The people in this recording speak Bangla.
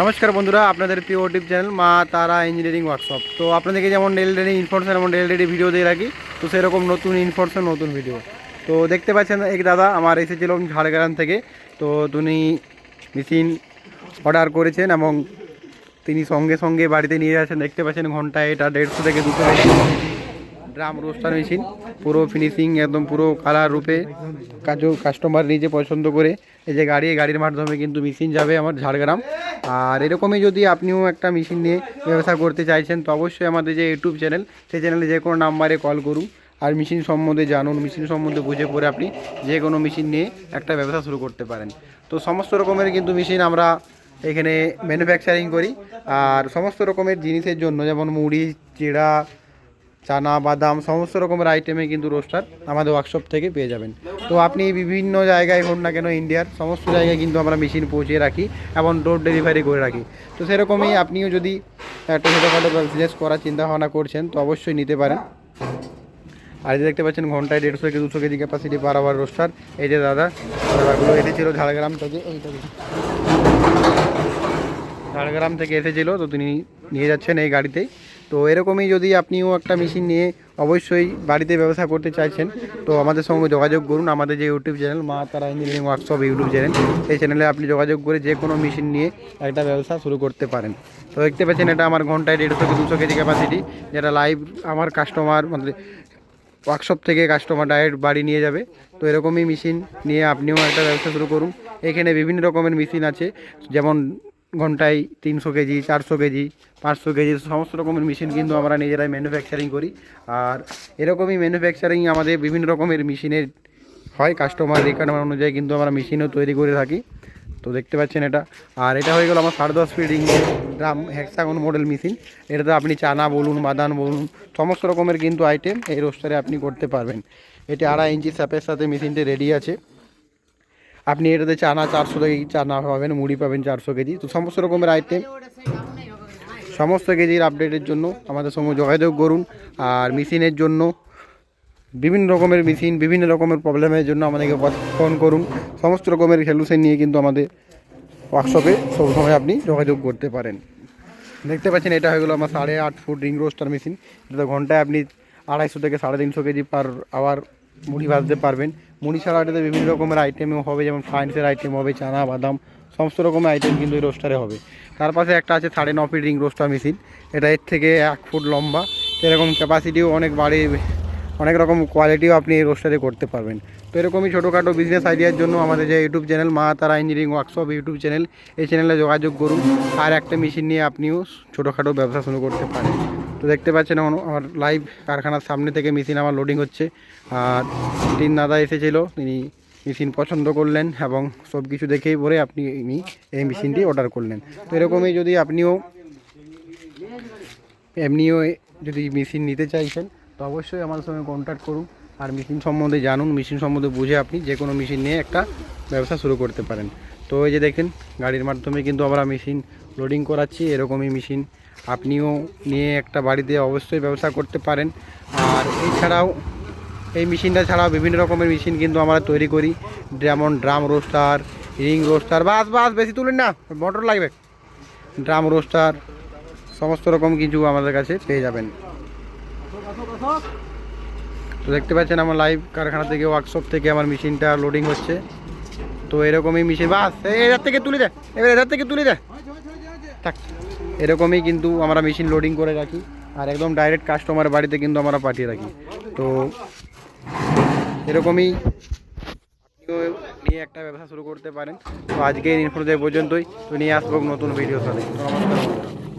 নমস্কার বন্ধুরা, আপনাদের প্রিয় ইউটিউব চ্যানেল মা তারা ইঞ্জিনিয়ারিং ওয়ার্কশপ। তো আপনাদেরকে যেমন রেডি ইনফরমেশন এবং রেডি ভিডিও দিয়ে রাখি, তো সেরকম নতুন ইনফরমেশন নতুন ভিডিও। তো দেখতে পাচ্ছেন এক দাদা আমার এসেছিল ঝাড়গ্রাম থেকে। তো তিনি মেশিন অর্ডার করেছেন এবং তিনি সঙ্গে সঙ্গে বাড়িতে নিয়ে যাচ্ছেন। দেখতে পাচ্ছেন ঘন্টায় এটা 150 থেকে 200 ড্রাম রোস্টার মেশিন, পুরো ফিনিশিং একদম পুরো কালার রূপে কাস্টমার নিজে পছন্দ করে এই যে গাড়ির মাধ্যমে কিন্তু মেশিন যাবে আমার ঝাড়গ্রাম। আর এরকমই যদি আপনিও একটা মেশিন নিয়ে ব্যবসা করতে চাইছেন, তো অবশ্যই আমাদের যে ইউটিউব চ্যানেল, সেই চ্যানেলে যে কোনো নাম্বারে কল করুন আর মেশিন সম্বন্ধে জানুন। মেশিন সম্বন্ধে বুঝে পড়ে আপনি যে কোনো মেশিন নিয়ে একটা ব্যবসা শুরু করতে পারেন। তো সমস্ত রকমের কিন্তু মেশিন আমরা এখানে ম্যানুফ্যাকচারিং করি। আর সমস্ত রকমের জিনিসের জন্য, যেমন মুড়ি, চিড়া, চানা, বাদাম, সমস্ত রকমের আইটেমে কিন্তু রোস্টার আমাদের ওয়ার্কশপ থেকে পেয়ে যাবেন। তো আপনি বিভিন্ন জায়গায় হোন না কেন, ইন্ডিয়ার সমস্ত জায়গায় কিন্তু আমরা মেশিন পৌঁছে রাখি এবং ডোর ডেলিভারি করে রাখি। তো সেরকমই আপনিও যদি একটা ছোটোখাটো বিজনেস করার চিন্তাভাবনা করছেন, তো অবশ্যই নিতে পারেন। আর যে দেখতে পাচ্ছেন ঘন্টায় 150 থেকে 200 KG capacity per hour roaster. এই যে দাদাগুলো এসেছিল ঝাড়গ্রাম থেকে, ঝাড়গ্রাম থেকে এসেছিল, তো তিনি নিয়ে যাচ্ছেন এই গাড়িতেই। তো এরকমই যদি আপনিও একটা মেশিন নিয়ে অবশ্যই বাড়িতে ব্যবসা করতে চাইছেন, তো আমাদের সঙ্গে যোগাযোগ করুন। আমাদের যে ইউটিউব চ্যানেল মা তারা ইঞ্জিনিয়ারিং ওয়ার্কশপ ইউটিউব চ্যানেল, এই চ্যানেলে আপনি যোগাযোগ করে যে কোনো মেশিন নিয়ে একটা ব্যবসা শুরু করতে পারেন। তো দেখতে পাচ্ছেন এটা আমার ঘন্টায় 150 থেকে 200 কেজি ক্যাপাসিটি, যেটা লাইভ আমার কাস্টমার মানে ওয়ার্কশপ থেকে কাস্টমার ডাইরেক্ট বাড়ি নিয়ে যাবে। তো এরকমই মেশিন নিয়ে আপনিও একটা ব্যবসা শুরু করুন। এখানে বিভিন্ন রকমের মেশিন আছে, যেমন ঘন্টায় 300 কেজি, 400 কেজি, 500 কেজি, সমস্ত রকমের মেশিন কিন্তু আমরা নিজেরাই ম্যানুফ্যাকচারিং করি। আর এরকমই ম্যানুফ্যাকচারিং আমাদের বিভিন্ন রকমের মেশিনের হয়, কাস্টমার রিকোয়ারমেন্ট অনুযায়ী কিন্তু আমরা মেশিনও তৈরি করে থাকি। তো দেখতে পাচ্ছেন এটা। আর এটা হয়ে গেল আমার 10.5 feet drum hexagon model machine. এটাতে আপনি চানা বলুন, বাদাম বলুন, সমস্ত রকমের কিন্তু আইটেম এই রোস্টারে আপনি করতে পারবেন। এটি 2.5 ইঞ্চি স্যাপের সাথে মেশিনটি রেডি আছে। আপনি এটাতে চানা 400 কেজি চানা পাবেন, মুড়ি পাবেন 400 কেজি। তো সমস্ত রকমের আইটেম, সমস্ত কেজির আপডেটের জন্য আমাদের সঙ্গে যোগাযোগ করুন। আর মেশিনের জন্য বিভিন্ন রকমের মেশিন, বিভিন্ন রকমের প্রবলেমের জন্য আমাদেরকে ফোন করুন। সমস্ত রকমের সলিউশন নিয়ে কিন্তু আমাদের ওয়ার্কশপে সবসময় আপনি যোগাযোগ করতে পারেন। দেখতে পাচ্ছেন এটা হয়ে গেলো আমার 8.5 ফুট রিং রোস্টার মেশিন। এটা ঘন্টায় আপনি 250 থেকে 350 কেজি পার আওয়ার মুড়ি ভাজতে পারবেন। মুড়ি ছাড়া এটাতে বিভিন্ন রকমের আইটেমও হবে, যেমন ফাইন্সের আইটেম হবে, চানা, বাদাম, সমস্ত রকমের আইটেম কিন্তু এই রোস্টারে হবে। তার পাশে একটা আছে 9.5 ফিট রিং রোস্টার মেশিন। এটা এর থেকে 1 ফুট লম্বা, এরকম ক্যাপাসিটিও অনেক বাড়ে, অনেক রকম কোয়ালিটিও আপনি এই রোস্টারে করতে পারবেন। তো এরকমই ছোটোখাটো বিজনেস আইডিয়ার জন্য আমাদের যে ইউটিউব চ্যানেল মা তারা ইঞ্জিনিয়ারিং ওয়ার্কশপ ইউটিউব চ্যানেল, এই চ্যানেলে যোগাযোগ করুন। আর একটা মেশিন নিয়ে আপনিও ছোটোখাটো ব্যবসা শুরু করতে পারেন। তো দেখতে পাচ্ছেন আমার লাইভ কারখানার সামনে থেকে মেশিন আমার লোডিং হচ্ছে। আর 3 দাদা এসেছিলো, তিনি মেশিন পছন্দ করলেন এবং সব কিছু দেখেই পরে আপনি এই মেশিনটি অর্ডার করলেন। তো এরকমই যদি আপনিও এমনিও যদি মেশিন নিতে চাইছেন, তো অবশ্যই আমাদের সঙ্গে কন্ট্যাক্ট করুন। আর মেশিন সম্বন্ধে জানুন, মেশিন সম্বন্ধে বুঝে আপনি যে কোনো মেশিন নিয়ে একটা ব্যবসা শুরু করতে পারেন। তো এই যে দেখেন গাড়ির মাধ্যমে কিন্তু আমরা মেশিন লোডিং করাচ্ছি। এরকমই মেশিন আপনিও নিয়ে একটা বাড়িতে অবশ্যই ব্যবসা করতে পারেন। আর এছাড়াও এই মেশিনটা ছাড়াও বিভিন্ন রকমের মেশিন কিন্তু আমরা তৈরি করি, যেমন ড্রাম রোস্টার, রিং রোস্টার, বাস বেশি তুলেন না, মোটর লাগবে, ড্রাম রোস্টার, সমস্ত রকম কিছু আমাদের কাছে পেয়ে যাবেন। তো দেখতে পাচ্ছেন আমার লাইভ কারখানা থেকে, ওয়ার্কশপ থেকে আমার মেশিনটা লোডিং হচ্ছে। তো এরকমই মেশিন বাস এধার থেকে তুলে দেয়, এবার এধার থেকে তুলে দেয় থাক। এরকমই কিন্তু আমরা মেশিন লোডিং করে রাখি আর একদম ডাইরেক্ট কাস্টমার বাড়িতে কিন্তু আমরা পাঠিয়ে রাখি। তো এরকমই নিয়ে একটা ব্যবসা শুরু করতে পারেন। তো আজকে এই ইনফরমেশন পর্যন্তই। তো নিয়ে আসবো নতুন ভিডিওর সাথে। নমস্কার।